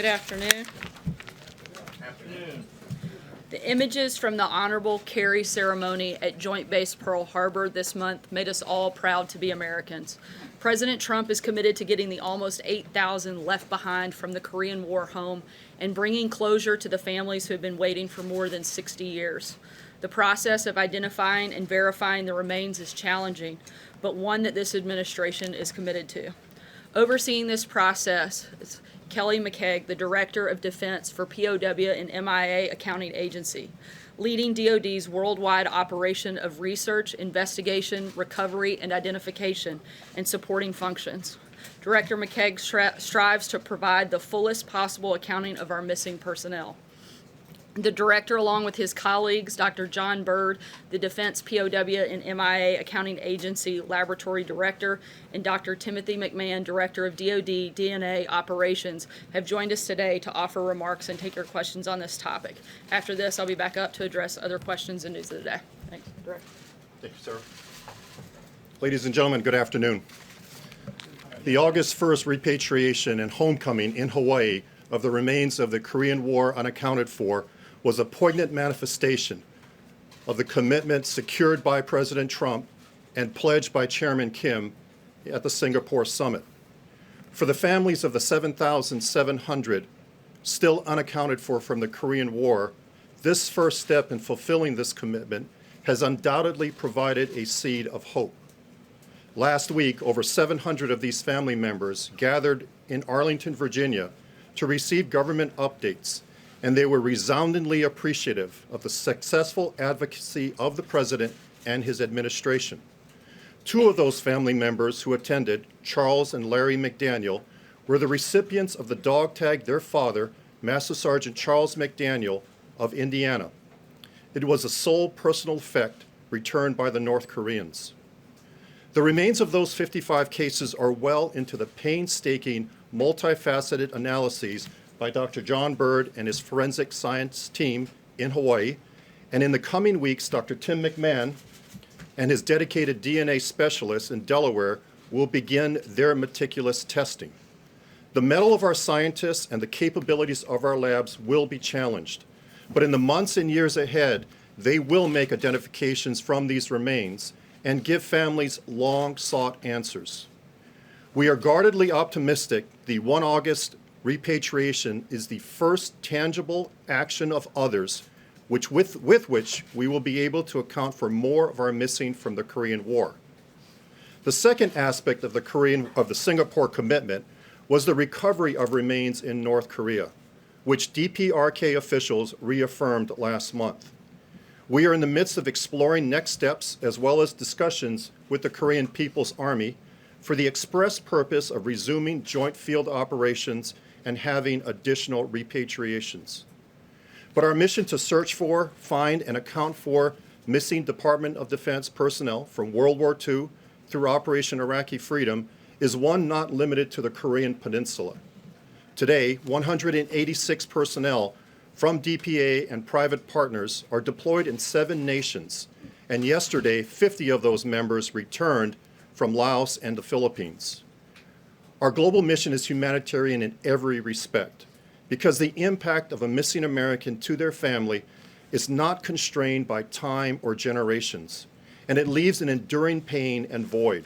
Good afternoon. The images from the Honorable Carry ceremony at Joint Base Pearl Harbor this month made us all proud to be Americans. President Trump is committed to getting the almost 8,000 left behind from the Korean War home and bringing closure to the families who have been waiting for more than 60 years. The process of identifying and verifying the remains is challenging, but one that this administration is committed to. Overseeing this process is Kelly McKeag, the Director of Defense for POW and MIA Accounting Agency, leading DoD's worldwide operation of research, investigation, recovery, and identification, and supporting functions. Director McKeag strives to provide the fullest possible accounting of our missing personnel. The director, along with his colleagues, Dr. John Byrd, the Defense POW and MIA Accounting Agency Laboratory Director, and Dr. Timothy McMahon, Director of DoD DNA Operations, have joined us today to offer remarks and take your questions on this topic. After this, I'll be back up to address other questions and news of the day. Thanks, Director. Thank you, sir. Ladies and gentlemen, good afternoon. The August 1st repatriation and homecoming in Hawaii of the remains of the Korean War unaccounted for was a poignant manifestation of the commitment secured by President Trump and pledged by Chairman Kim at the Singapore summit. For the families of the 7,700 still unaccounted for from the Korean War, this first step in fulfilling this commitment has undoubtedly provided a seed of hope. Last week, over 700 of these family members gathered in Arlington, Virginia, to receive government updates, and they were resoundingly appreciative of the successful advocacy of the President and his administration. Two of those family members who attended, Charles and Larry McDaniel, were the recipients of the dog tag their father, Master Sergeant Charles McDaniel of Indiana. It was a sole personal effect returned by the North Koreans. The remains of those 55 cases are well into the painstaking, multifaceted analyses by Dr. John Byrd and his forensic science team in Hawaii, and in the coming weeks, Dr. Tim McMahon and his dedicated DNA specialists in Delaware will begin their meticulous testing. The mettle of our scientists and the capabilities of our labs will be challenged, but in the months and years ahead, they will make identifications from these remains and give families long-sought answers. We are guardedly optimistic the 1 August repatriation is the first tangible action of others with which we will be able to account for more of our missing from the Korean War. The second aspect of the Singapore commitment was the recovery of remains in North Korea, which DPRK officials reaffirmed last month. We are in the midst of exploring next steps as well as discussions with the Korean People's Army for the express purpose of resuming joint field operations and having additional repatriations. But our mission to search for, find, and account for missing Department of Defense personnel from World War II through Operation Iraqi Freedom is one not limited to the Korean Peninsula. Today, 186 personnel from DPA and private partners are deployed in 7 nations, and yesterday, 50 of those members returned from Laos and the Philippines. Our global mission is humanitarian in every respect, because the impact of a missing American to their family is not constrained by time or generations, and it leaves an enduring pain and void.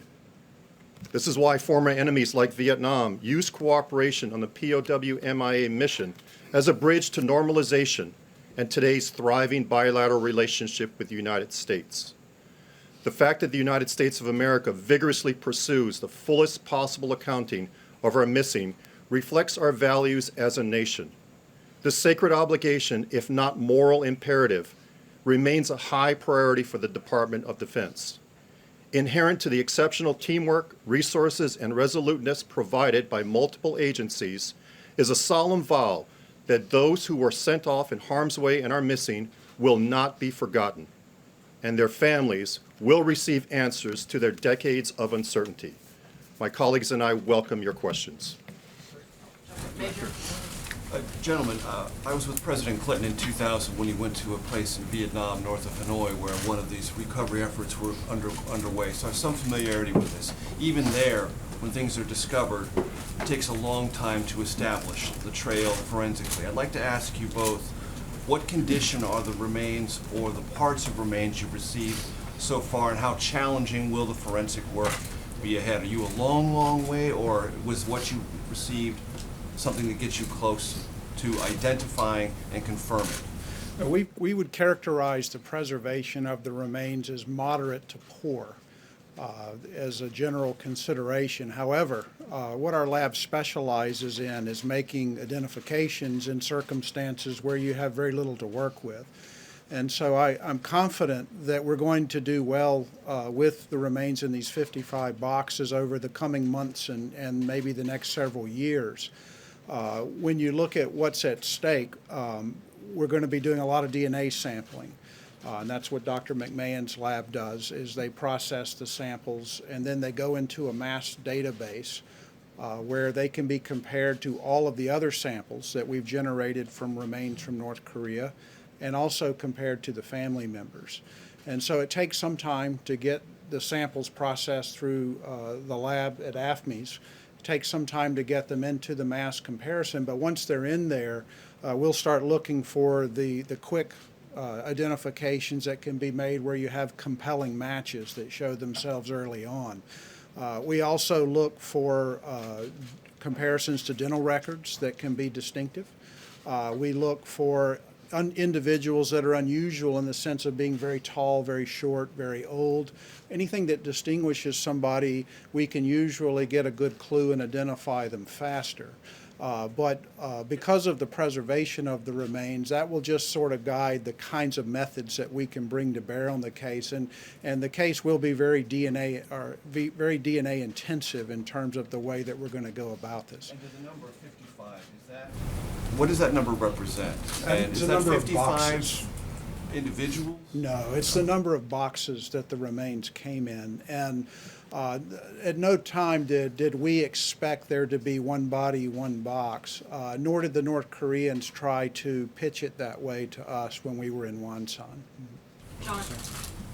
This is why former enemies like Vietnam use cooperation on the POW-MIA mission as a bridge to normalization and today's thriving bilateral relationship with the United States. The fact that the United States of America vigorously pursues the fullest possible accounting of our missing reflects our values as a nation. This sacred obligation, if not moral imperative, remains a high priority for the Department of Defense. Inherent to the exceptional teamwork, resources, and resoluteness provided by multiple agencies is a solemn vow that those who were sent off in harm's way and are missing will not be forgotten, and their families will receive answers to their decades of uncertainty. My colleagues and I welcome your questions. Gentlemen, I was with President Clinton in 2000 when he went to a place in Vietnam, north of Hanoi, where one of these recovery efforts were underway, so I have some familiarity with this. Even there, when things are discovered, it takes a long time to establish the trail forensically. I'd like to ask you both, what condition are the remains or the parts of remains you've received so far, and how challenging will the forensic work be ahead? Are you a long, long way, or was what you received something that gets you close to identifying and confirming? We would characterize the preservation of the remains as moderate to poor as a general consideration. However, what our lab specializes in is making identifications in circumstances where you have very little to work with. And so I'm confident that we're going to do well with the remains in these 55 boxes over the coming months and maybe the next several years. When you look at what's at stake, we're going to be doing a lot of DNA sampling. And that's what Dr. McMahon's lab does, is they process the samples and then they go into a mass database where they can be compared to all of the other samples that we've generated from remains from North Korea, and also compared to the family members. And so it takes some time to get the samples processed through the lab at AFMES. It takes some time to get them into the mass comparison, but once they're in there, we'll start looking for the quick identifications that can be made where you have compelling matches that show themselves early on. We also look for comparisons to dental records that can be distinctive. We look for individuals that are unusual in the sense of being very tall, very short, very old. Anything that distinguishes somebody, we can usually get a good clue and identify them faster. But because of the preservation of the remains, that will just sort of guide the kinds of methods that we can bring to bear on the case. And the case will be very DNA intensive in terms of the way that we're going to go about this. And the number 55, is that, what does that number represent? And It's is the that number of 55 boxes. individuals? No, it's the number of boxes that the remains came in. And at no time did we expect there to be one body, one box, nor did the North Koreans try to pitch it that way to us when we were in Wonsan. John?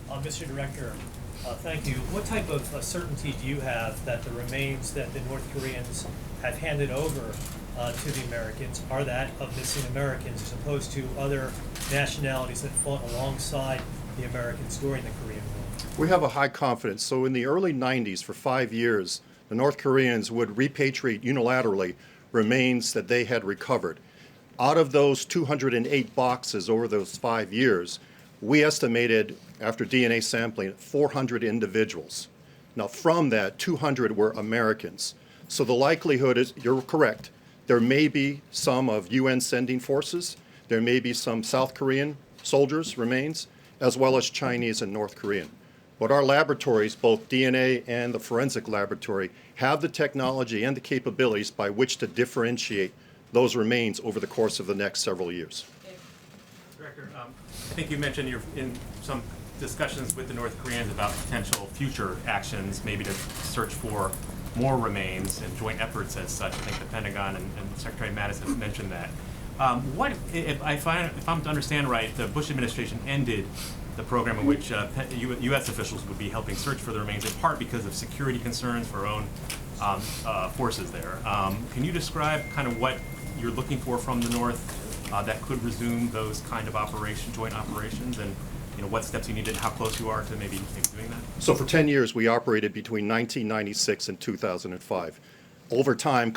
Mr. Director, thank you. What type of certainty do you have that the remains that the North Koreans have handed over to the Americans are that of missing Americans, as opposed to other nationalities that fought alongside the Americans during the Korean War? We have a high confidence. So in the early 90s, for 5 years, the North Koreans would repatriate unilaterally remains that they had recovered. Out of those 208 boxes over those 5 years, we estimated, after DNA sampling, 400 individuals. Now, from that, 200 were Americans. So the likelihood is, you're correct, there may be some of UN sending forces, there may be some South Korean soldiers' remains, as well as Chinese and North Korean. But our laboratories, both DNA and the forensic laboratory, have the technology and the capabilities by which to differentiate those remains over the course of the next several years. Director, I think you mentioned you're in some discussions with the North Koreans about potential future actions, maybe to search for more remains and joint efforts as such. I think the Pentagon and Secretary Mattis have mentioned that. What, if I'm to understand right, the Bush administration ended the program in which U.S. officials would be helping search for the remains, in part because of security concerns for our own forces there. Can you describe kind of what you're looking for from the North that could resume those kind of joint operations, and what steps you needed, how close you are to maybe doing that? So for 10 years, we operated between 1996 and 2005. Over time,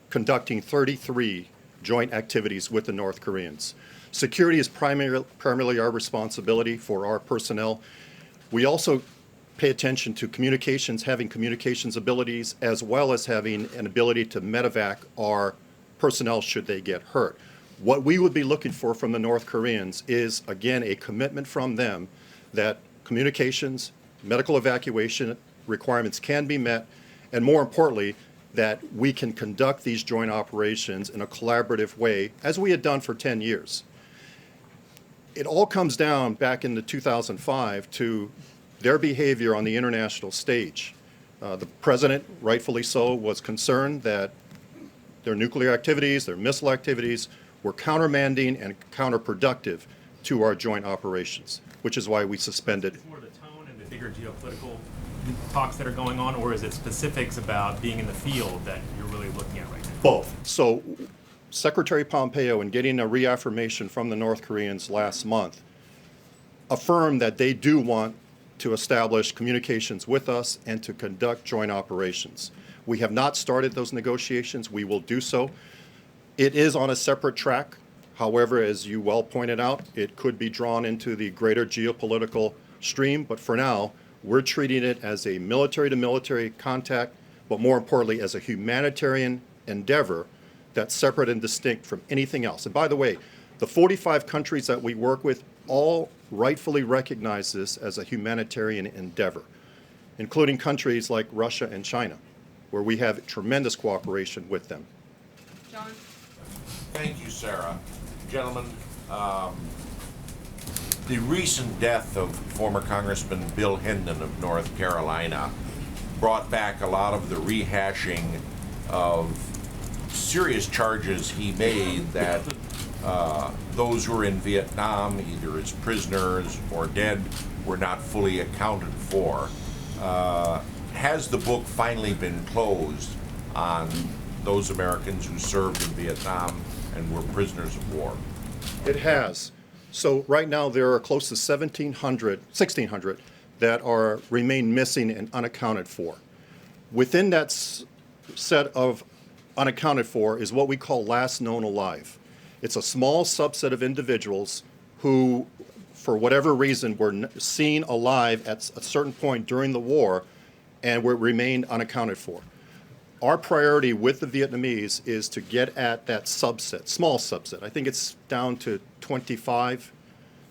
conducting 33 joint activities with the North Koreans. Security is primarily our responsibility for our personnel. We also pay attention to communications, having communications abilities, as well as having an ability to medevac our personnel should they get hurt. What we would be looking for from the North Koreans is, again, a commitment from them that communications, medical evacuation requirements can be met, and more importantly, that we can conduct these joint operations in a collaborative way, as we had done for 10 years. It all comes down back into 2005 to their behavior on the international stage. The president, rightfully so, was concerned that their nuclear activities, their missile activities, were countermanding and counterproductive to our joint operations, which is why we suspended. It's more the tone and the bigger geopolitical talks that are going on, or is it specifics about being in the field that you're really looking at right now? Both. So Secretary Pompeo, in getting a reaffirmation from the North Koreans last month, affirmed that they do want to establish communications with us and to conduct joint operations. We have not started those negotiations. We will do so. It is on a separate track. However, as you well pointed out, it could be drawn into the greater geopolitical stream. But for now, we're treating it as a military-to-military contact, but more importantly, as a humanitarian endeavor that's separate and distinct from anything else. And by the way, the 45 countries that we work with all rightfully recognize this as a humanitarian endeavor, including countries like Russia and China, where we have tremendous cooperation with them. John? Thank you, Sarah. Gentlemen, the recent death of former Congressman Bill Hendon of North Carolina brought back a lot of the rehashing of serious charges he made that those who were in Vietnam, either as prisoners or dead, were not fully accounted for. Has the book finally been closed on those Americans who served in Vietnam and were prisoners of war? It has. So right now there are close to 1,600 that remain missing and unaccounted for. Within that set of unaccounted for is what we call last known alive. It's a small subset of individuals who, for whatever reason, were seen alive at a certain point during the war and remained unaccounted for. Our priority with the Vietnamese is to get at that subset, small subset. I think it's down to 25,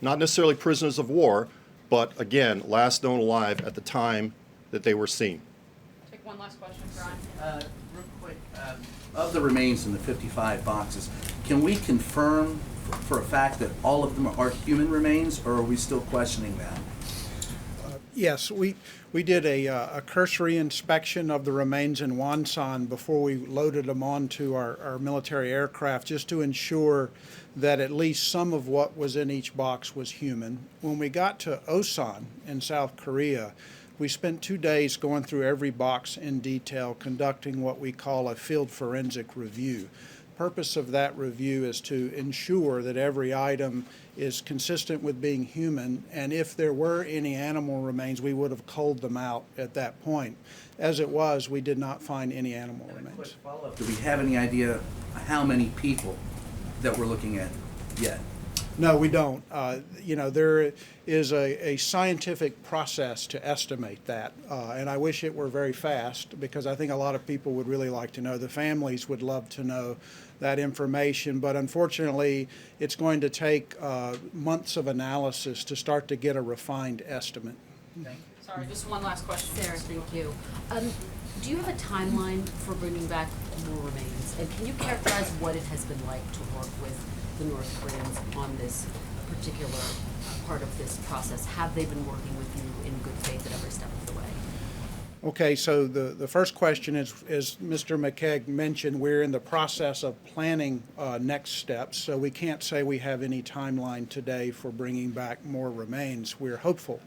not necessarily prisoners of war, but again, last known alive at the time that they were seen. Take one last question, Brian. Real quick, of the remains in the 55 boxes, can we confirm for a fact that all of them are human remains, or are we still questioning that? Yes, we did a cursory inspection of the remains in Wonsan before we loaded them onto our military aircraft, just to ensure that at least some of what was in each box was human. When we got to Osan in South Korea, we spent 2 days going through every box in detail, conducting what we call a field forensic review. Purpose of that review is to ensure that every item is consistent with being human, and if there were any animal remains, we would have culled them out at that point. As it was, we did not find any animal remains. Do we have any idea how many people that we're looking at yet? No, we don't. There is a scientific process to estimate that, and I wish it were very fast, because I think a lot of people would really like to know. The families would love to know that information, but unfortunately, it's going to take months of analysis to start to get a refined estimate. Sorry, just one last question. Sarah, thank you. Do you have a timeline for bringing back more remains? And can you characterize what it has been like to work with the North Koreans on this particular part of this process? Have they been working with you in good faith at every step of the way? Okay, so the first question is, as Mr. McKeag mentioned, we're in the process of planning next steps, so we can't say we have any timeline today for bringing back more remains. We're hopeful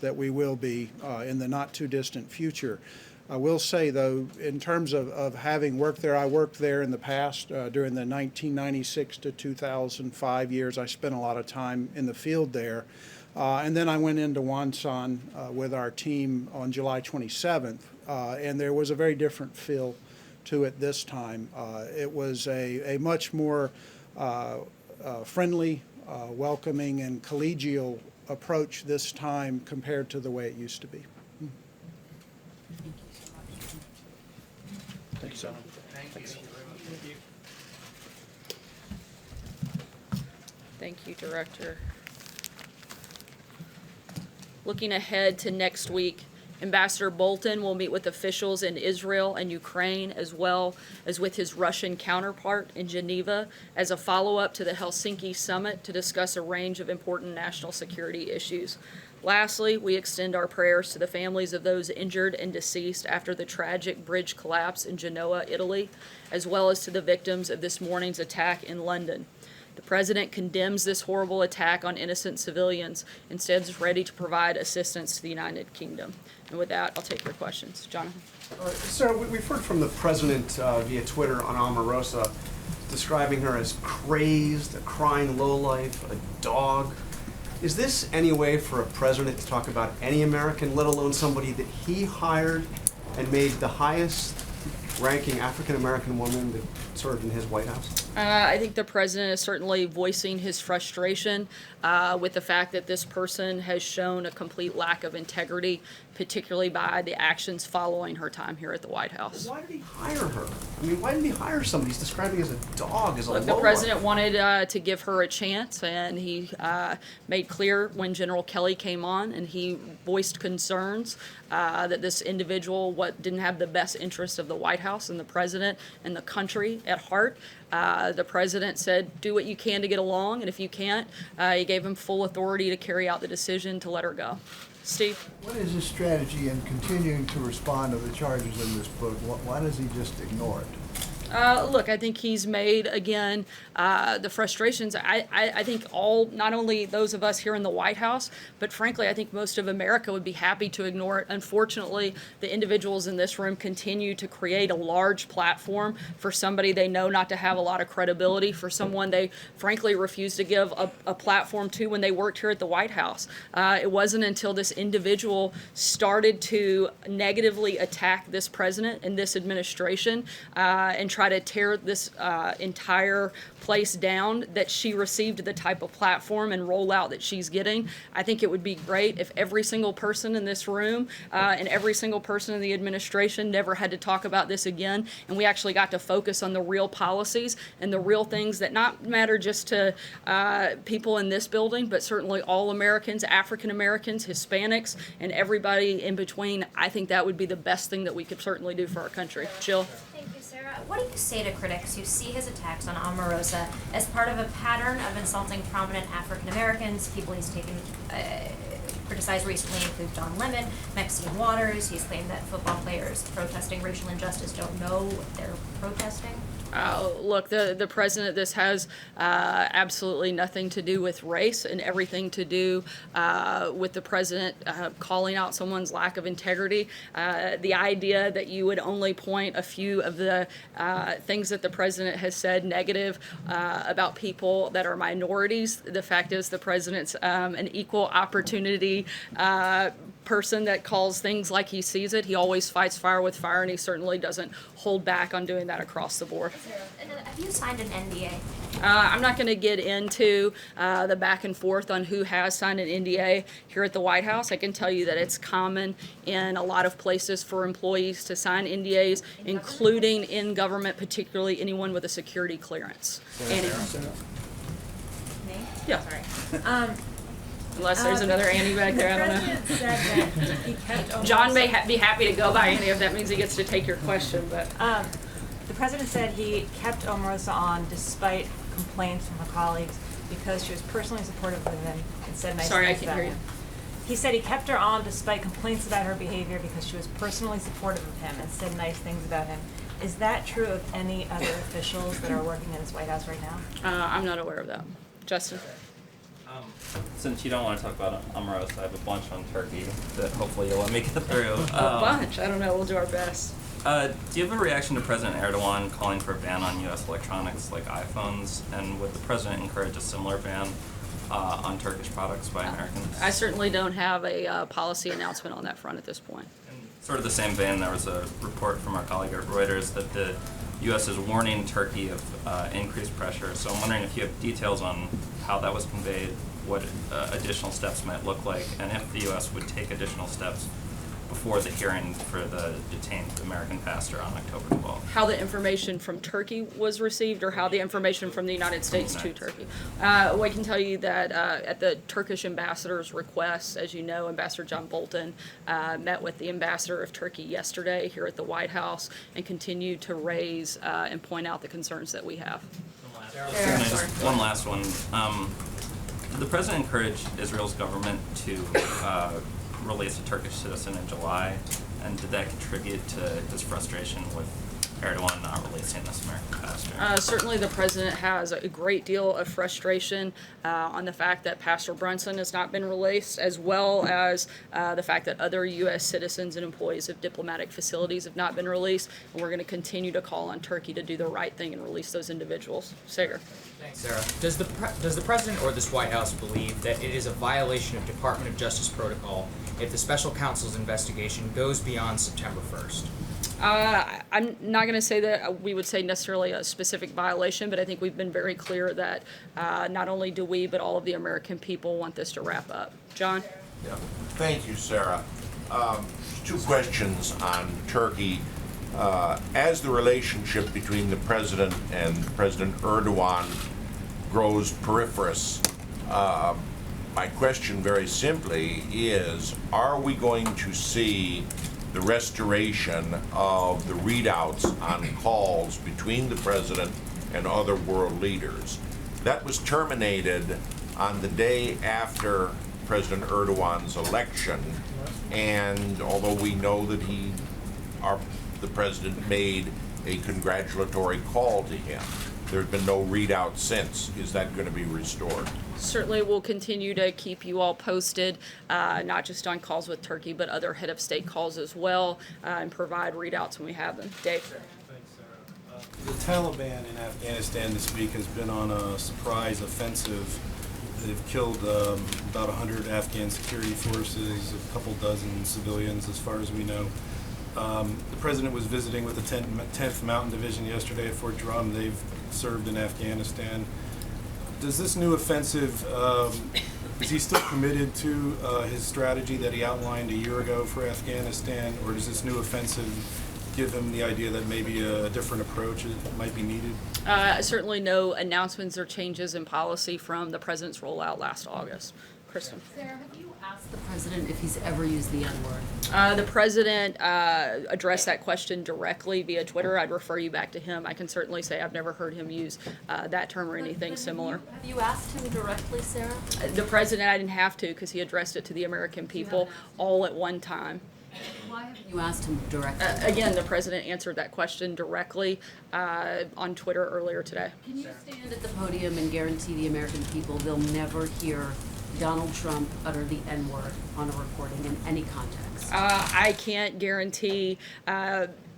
that we will be in the not too distant future. I will say, though, in terms of having worked there, I worked there in the past during the 1996 to 2005 years. I spent a lot of time in the field there. And then I went into Wonsan with our team on July 27th, and there was a very different feel to it this time. It was a much more friendly, welcoming, and collegial approach this time compared to the way it used to be. Thank you, sir. Thank you, Director. Looking ahead to next week, Ambassador Bolton will meet with officials in Israel and Ukraine, as well as with his Russian counterpart in Geneva, as a follow-up to the Helsinki summit to discuss a range of important national security issues. Lastly, we extend our prayers to the families of those injured and deceased after the tragic bridge collapse in Genoa, Italy, as well as to the victims of this morning's attack in London. The president condemns this horrible attack on innocent civilians, instead is ready to provide assistance to the United Kingdom. And with that, I'll take your questions. Jonathan? Sarah, we've heard from the president via Twitter on Omarosa, describing her as crazed, a crying lowlife, a dog. Is this any way for a president to talk about any American, let alone somebody that he hired and made the highest ranking African-American woman that served in his White House? I think the president is certainly voicing his frustration with the fact that this person has shown a complete lack of integrity, particularly by the actions following her time here at the White House. Why did he hire her? I mean, why didn't he hire somebody he's describing as a dog, as a Look, the lowlife? president wanted to give her a chance, and he made clear when General Kelly came on, and he voiced concerns that this individual didn't have the best interest of the White House and the president and the country at heart. The president said, do what you can to get along, and if you can't, he gave him full authority to carry out the decision to let her go. Steve? What is his strategy in continuing to respond to the charges in this book? Why does he just ignore it? Look, I think he's made, again, the frustrations, I think not only those of us here in the White House, but frankly, I think most of America would be happy to ignore it. Unfortunately, the individuals in this room continue to create a large platform for somebody they know not to have a lot of credibility, for someone they frankly refuse to give a platform to when they worked here at the White House. It wasn't until this individual started to negatively attack this president and this administration and try to tear this entire place down that she received the type of platform and rollout that she's getting. I think it would be great if every single person in this room and every single person in the administration never had to talk about this again, and we actually got to focus on the real policies and the real things that not matter just to people in this building, but certainly all Americans, African Americans, Hispanics, and everybody in between. I think that would be the best thing that we could certainly do for our country. Jill? Thank you, Sarah. What do you say to critics who see his attacks on Omarosa as part of a pattern of insulting prominent African Americans? People he's taken criticized recently include Don Lemon, Maxine Waters. He's claimed that football players protesting racial injustice don't know what they're protesting. Look, the president, this has absolutely nothing to do with race and everything to do with the president calling out someone's lack of integrity. The idea that you would only point a few of the things that the president has said negative about people that are minorities. The fact is the president's an equal opportunity person that calls things like he sees it. He always fights fire with fire, and he certainly doesn't hold back on doing that across the board. Have you signed an NDA? I'm not going to get into the back and forth on who has signed an NDA here at the White House. I can tell you that it's common in a lot of places for employees to sign NDAs, including in government, particularly anyone with a security clearance. Annie? Me? Yeah. Sorry. Unless there's another Annie back there, I don't know. The president said that he kept Omarosa. John may be happy to go by Annie if that means he gets to take your question, but. The president said he kept Omarosa on despite complaints from her colleagues because she was personally supportive of him and said nice Sorry, I things can't about hear him. He said he kept her on despite complaints about her behavior because she was personally supportive of him and said nice things about him. Is that true of any other officials that are working in this White House right now? I'm not aware of that. Justin? Since you don't want to talk about Omarosa, I have a bunch on Turkey that hopefully you'll let me get through. A bunch. I don't know. We'll do our best. Do you have a reaction to President Erdogan calling for a ban on U.S. electronics like iPhones? And would the president encourage a similar ban on Turkish products by Americans? I certainly don't have a policy announcement on that front at this point. In sort of the same vein, there was a report from our colleague at Reuters that the U.S. is warning Turkey of increased pressure. So I'm wondering if you have details on how that was conveyed, what additional steps might look like, and if the U.S. would take additional steps before the hearing for the detained American pastor on October 12th. How the information from Turkey was received, or how the information from the United States to Turkey? Well, I can tell you that at the Turkish ambassador's request, as you know, Ambassador John Bolton met with the ambassador of Turkey yesterday here at the White House and continued to raise and point out the concerns that we have. One last one. The president encouraged Israel's government to release a Turkish citizen in July, and did that contribute to his frustration with Erdogan not releasing this American pastor? Certainly, the president has a great deal of frustration on the fact that Pastor Brunson has not been released, as well as the fact that other U.S. citizens and employees of diplomatic facilities have not been released. And we're going to continue to call on Turkey to do the right thing and release those individuals. Sager. Thanks, Sarah. Does the president or this White House believe that it is a violation of Department of Justice protocol if the special counsel's investigation goes beyond September 1st? I'm not going to say that we would say necessarily a specific violation, but I think we've been very clear that not only do we, but all of the American people want this to wrap up. John? Yeah. Thank you, Sarah. Two questions on Turkey. As the relationship between the president and President Erdogan grows peripherous, my question very simply is, are we going to see the restoration of the readouts on calls between the president and other world leaders? That was terminated on the day after President Erdogan's election, and although we know that the president made a congratulatory call to him, there's been no readout since. Is that going to be restored? Certainly, we'll continue to keep you all posted, not just on calls with Turkey, but other head of state calls as well, and provide readouts when we have them. Dave? Thanks, Sarah. The Taliban in Afghanistan this week has been on a surprise offensive. They've killed about 100 Afghan security forces, a couple dozen civilians, as far as we know. The president was visiting with the 10th Mountain Division yesterday at Fort Drum. They've served in Afghanistan. Does this new offensive, is he still committed to his strategy that he outlined a year ago for Afghanistan, or does this new offensive give him the idea that maybe a different approach might be needed? Certainly no announcements or changes in policy from the president's rollout last August. Kristen? Sarah, have you asked the president if he's ever used the N-word? The president addressed that question directly via Twitter. I'd refer you back to him. I can certainly say I've never heard him use that term or anything similar. Have you asked him directly, Sarah? The president, I didn't have to because he addressed it to the American people all at one time. Why haven't you asked him directly? Again, the president answered that question directly on Twitter earlier today. Can you stand at the podium and guarantee the American people they'll never hear Donald Trump utter the N-word on a recording in any context? I can't guarantee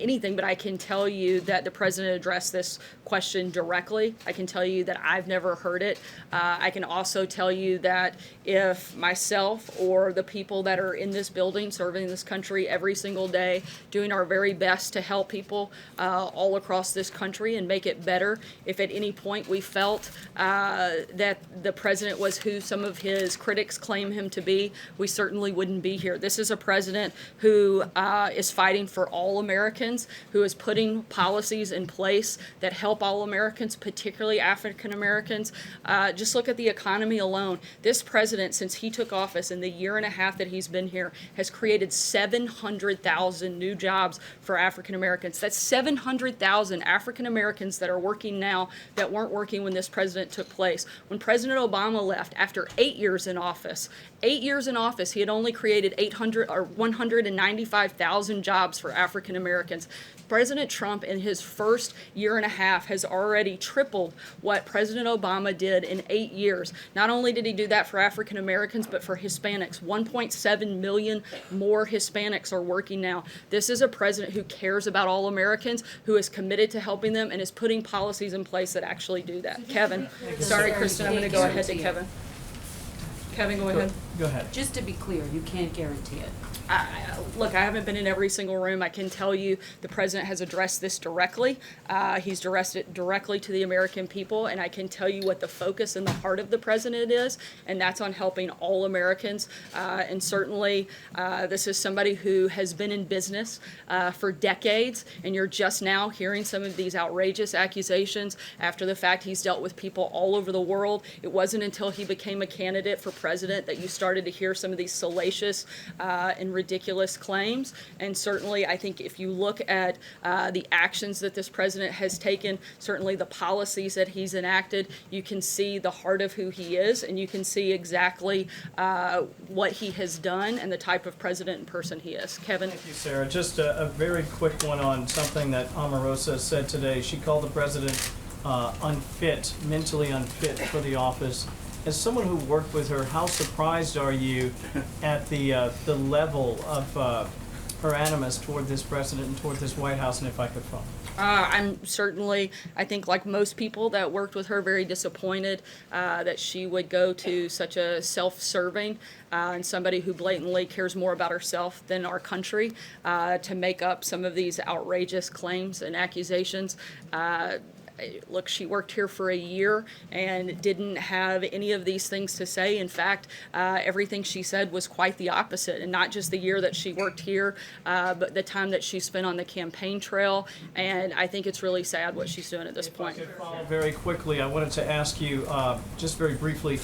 anything, but I can tell you that the president addressed this question directly. I can tell you that I've never heard it. I can also tell you that if myself or the people that are in this building serving this country every single day, doing our very best to help people all across this country and make it better, if at any point we felt that the president was who some of his critics claim him to be, we certainly wouldn't be here. This is a president who is fighting for all Americans, who is putting policies in place that help all Americans, particularly African Americans. Just look at the economy alone. This president, since he took office in the year and a half that he's been here, has created 700,000 new jobs for African Americans. That's 700,000 African Americans that are working now that weren't working when this president took place. When President Obama left after 8 years in office, he had only created 195,000 jobs for African Americans. President Trump, in his first year and a half, has already tripled what President Obama did in 8 years. Not only did he do that for African Americans, but for Hispanics. 1.7 million more Hispanics are working now. This is a president who cares about all Americans, who is committed to helping them, and is putting policies in place that actually do that. Kevin. Sorry, Kristen, I'm going to go ahead to Kevin. Kevin, go ahead. Go ahead. Just to be clear, you can't guarantee it. Look, I haven't been in every single room. I can tell you the president has addressed this directly. He's addressed it directly to the American people, and I can tell you what the focus and the heart of the president is, and that's on helping all Americans. And certainly, this is somebody who has been in business for decades, and you're just now hearing some of these outrageous accusations after the fact. He's dealt with people all over the world. It wasn't until he became a candidate for president that you started started to hear some of these salacious and ridiculous claims. And certainly, I think if you look at the actions that this president has taken, certainly the policies that he's enacted, you can see the heart of who he is, and you can see exactly what he has done and the type of president and person he is. Kevin? Thank you, Sarah. Just a very quick one on something that Omarosa said today. She called the president unfit, mentally unfit for the office. As someone who worked with her, how surprised are you at the level of her animus toward this president and toward this White House, and if I could follow? I'm certainly, I think like most people that worked with her, very disappointed that she would go to such a self-serving and somebody who blatantly cares more about herself than our country to make up some of these outrageous claims and accusations. Look, she worked here for a year and didn't have any of these things to say. In fact, everything she said was quite the opposite, and not just the year that she worked here, but the time that she spent on the campaign trail. And I think it's really sad what she's doing at this point. If I could follow very quickly, I wanted to ask you, just very briefly,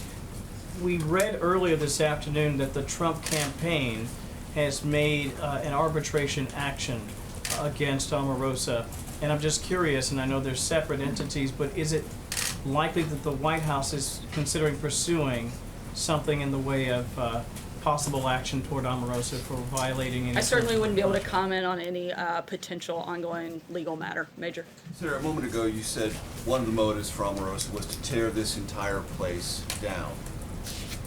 we read earlier this afternoon that the Trump campaign has made an arbitration action against Omarosa. And I'm just curious, and I know there's separate entities, but is it likely that the White House is considering pursuing something in the way of possible action toward Omarosa for violating any... I certainly wouldn't be able to comment on any potential ongoing legal matter. Major. Sarah, a moment ago you said one of the motives for Omarosa was to tear this entire place down.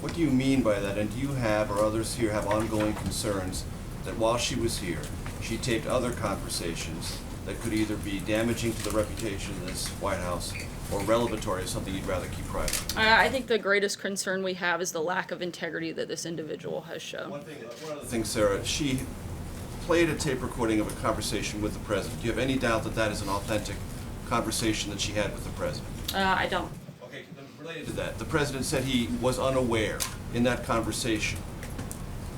What do you mean by that? And do you have, or others here have, ongoing concerns that while she was here, she taped other conversations that could either be damaging to the reputation of this White House or revelatory of something you'd rather keep private? I think the greatest concern we have is the lack of integrity that this individual has shown. One other thing, Sarah, she played a tape recording of a conversation with the president. Do you have any doubt that that is an authentic conversation that she had with the president? I don't. Okay, then related to that, the president said he was unaware in that conversation.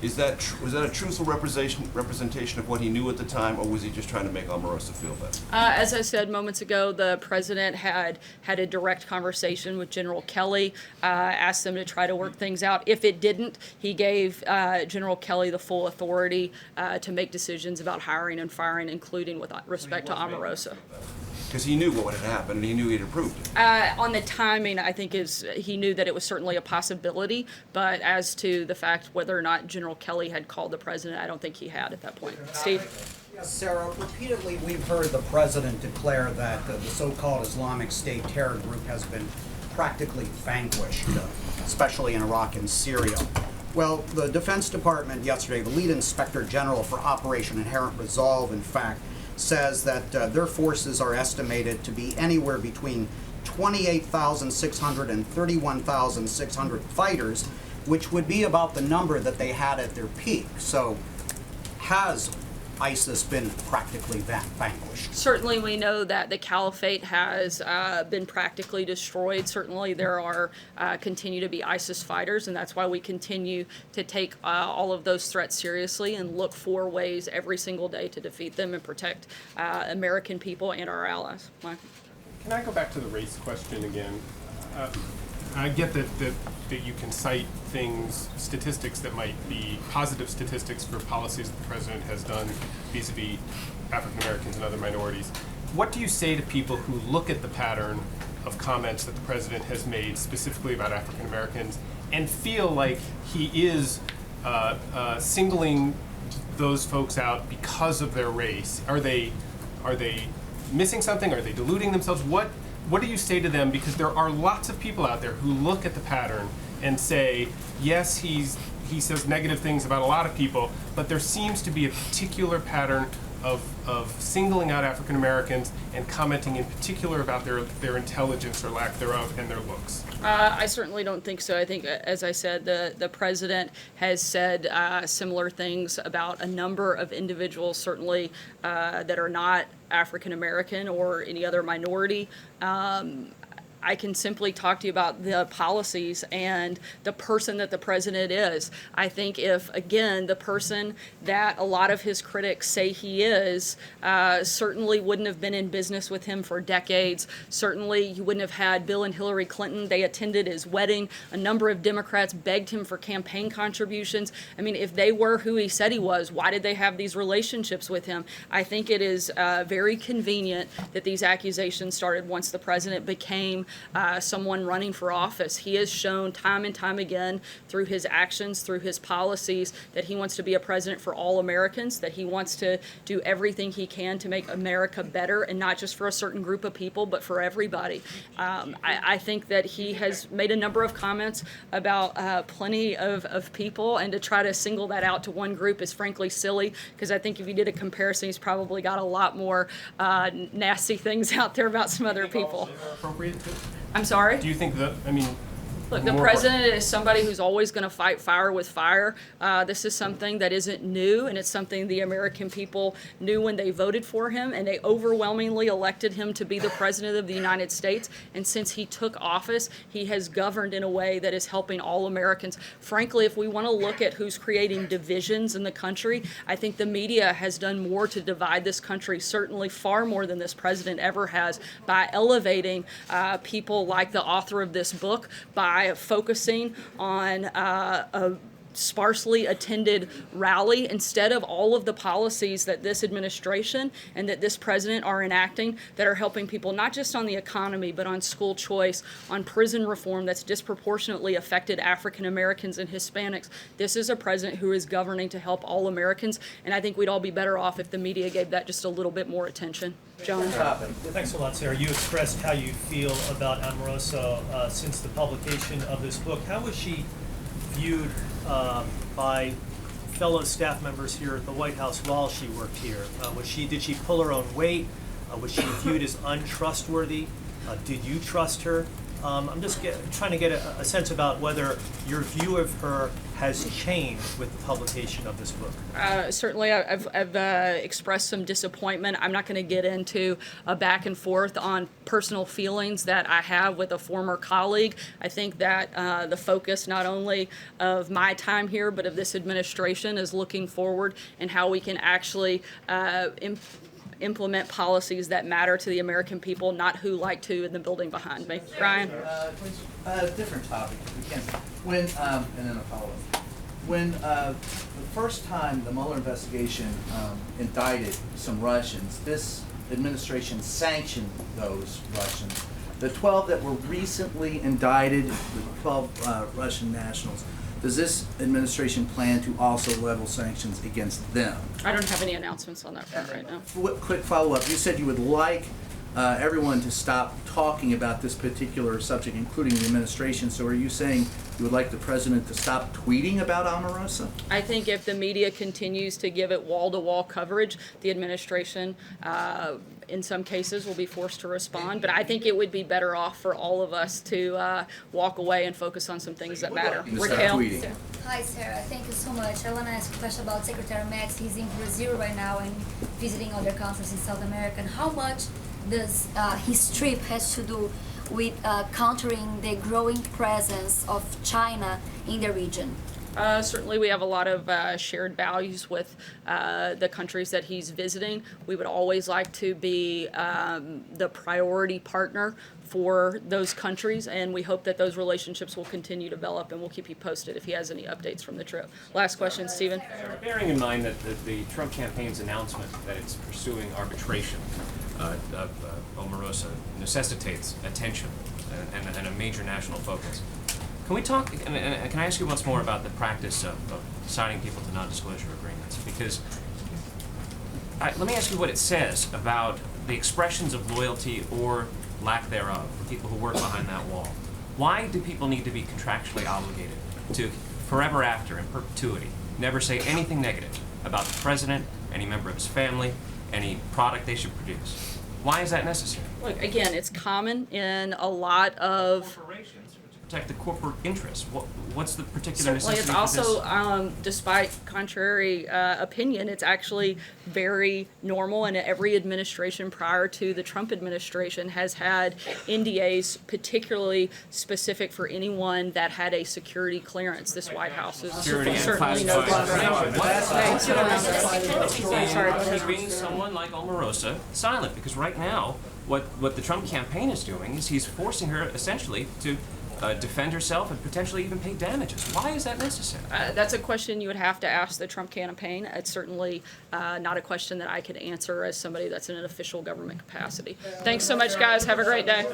Was that a truthful representation of what he knew at the time, or was he just trying to make Omarosa feel better? As I said moments ago, the president had a direct conversation with General Kelly, asked them to try to work things out. If it didn't, he gave General Kelly the full authority to make decisions about hiring and firing, including with respect to Omarosa. Because he knew what had happened and he knew he'd approved it. On the timing, I think he knew that it was certainly a possibility, but as to the fact whether or not General Kelly had called the president, I don't think he had at that point. Steve? Yes, Sarah, repeatedly we've heard the president declare that the so-called Islamic State terror group has been practically vanquished, especially in Iraq and Syria. Well, the Defense Department yesterday, the lead inspector general for Operation Inherent Resolve, in fact, says that their forces are estimated to be anywhere between 28,600 and 31,600 fighters, which would be about the number that they had at their peak. So has ISIS been practically vanquished? Certainly we know that the caliphate has been practically destroyed. Certainly there are continue to be ISIS fighters, and that's why we continue to take all of those threats seriously and look for ways every single day to defeat them and protect American people and our allies. Michael? Can I go back to the race question again? I get that you can cite things, statistics that might be positive statistics for policies that the president has done vis-a-vis African Americans and other minorities. What do you say to people who look at the pattern of comments that the president has made specifically about African Americans and feel like he is singling those folks out because of their race? Are they missing something? Are they deluding themselves? What do you say to them? Because there are lots of people out there who look at the pattern and say, yes, he says negative things about a lot of people, but there seems to be a particular pattern of singling out African Americans and commenting in particular about their intelligence or lack thereof and their looks. I certainly don't think so. I think, as I said, the president has said similar things about a number of individuals, certainly that are not African American or any other minority. I can simply talk to you about the policies and the person that the president is. I think if, again, the person that a lot of his critics say he is, certainly wouldn't have been in business with him for decades. Certainly you wouldn't have had Bill and Hillary Clinton. They attended his wedding. A number of Democrats begged him for campaign contributions. I mean, if they were who he said he was, why did they have these relationships with him? I think it is very convenient that these accusations started once the president became someone running for office. He has shown time and time again through his actions, through his policies, that he wants to be a president for all Americans, that he wants to do everything he can to make America better, and not just for a certain group of people, but for everybody. I think that he has made a number of comments about plenty of people, and to try to single that out to one group is frankly silly, because I think if you did a comparison, he's probably got a lot more nasty things out there about some other people. Appropriate to? I'm sorry? Do you think that, I mean, Look, the president is somebody who's always going to fight fire with fire. This is something that isn't new, and it's something the American people knew when they voted for him, and they overwhelmingly elected him to be the president of the United States. And since he took office, he has governed in a way that is helping all Americans. Frankly, if we want to look at who's creating divisions in the country, I think the media has done more to divide this country, certainly far more than this president ever has, by elevating people like the author of this book, by focusing on a sparsely attended rally instead of all of the policies that this administration and that this president are enacting that are helping people not just on the economy, but on school choice, on prison reform that's disproportionately affected African Americans and Hispanics. This is a president who is governing to help all Americans, and I think we'd all be better off if the media gave that just a little bit more attention. John? Thanks a lot, Sarah. You expressed how you feel about Omarosa since the publication of this book. How was she viewed by fellow staff members here at the White House while she worked here? Did she pull her own weight? Was she viewed as untrustworthy? Did you trust her? I'm just trying to get a sense about whether your view of her has changed with the publication of this book. Certainly, I've expressed some disappointment. I'm not going to get into a back and forth on personal feelings that I have with a former colleague. I think that the focus not only of my time here, but of this administration is looking forward and how we can actually implement policies that matter to the American people, not who like to in the building behind me. Brian? Different topic, if we can. When, and then a follow-up. When the first time the Mueller investigation indicted some Russians, this administration sanctioned those Russians. The 12 that were recently indicted, the 12 Russian nationals, does this administration plan to also level sanctions against them? I don't have any announcements on that front right now. Quick follow-up. You said you would like everyone to stop talking about this particular subject, including the administration. So are you saying you would like the president to stop tweeting about Omarosa? I think if the media continues to give it wall-to-wall coverage, the administration, in some cases, will be forced to respond. But I think it would be better off for all of us to walk away and focus on some things that matter. Raquel? Hi, Sarah. Thank you so much. I want to ask a question about Secretary Max. He's in Brazil right now and visiting other countries in South America. And how much does his trip has to do with countering the growing presence of China in the region? Certainly, we have a lot of shared values with the countries that he's visiting. We would always like to be the priority partner for those countries, and we hope that those relationships will continue to develop, and we'll keep you posted if he has any updates from the trip. Last question, Stephen. Bearing in mind that the Trump campaign's announcement that it's pursuing arbitration of Omarosa necessitates attention and a major national focus. Can we talk, and can I ask you once more about the practice of signing people to non-disclosure agreements? Because let me ask you what it says about the expressions of loyalty or lack thereof for people who work behind that wall. Why do people need to be contractually obligated to forever after, in perpetuity, never say anything negative about the president, any member of his family, any product they should produce? Why is that necessary? Look, again, it's common in a lot of protect the corporate interests? What's the particular Certainly, necessity it's for this? also, despite contrary opinion, it's actually very normal, and every administration prior to the Trump administration has had NDAs particularly specific for anyone that had a security clearance. This White House is Security and certainly no classified different. Sorry. Keeping someone like Omarosa silent, because right now, what the Trump campaign is doing is he's forcing her essentially to defend herself and potentially even pay damages. Why is that necessary? That's a question you would have to ask the Trump campaign. It's certainly not a question that I could answer as somebody that's in an official government capacity. Thanks so much, guys. Have a great day.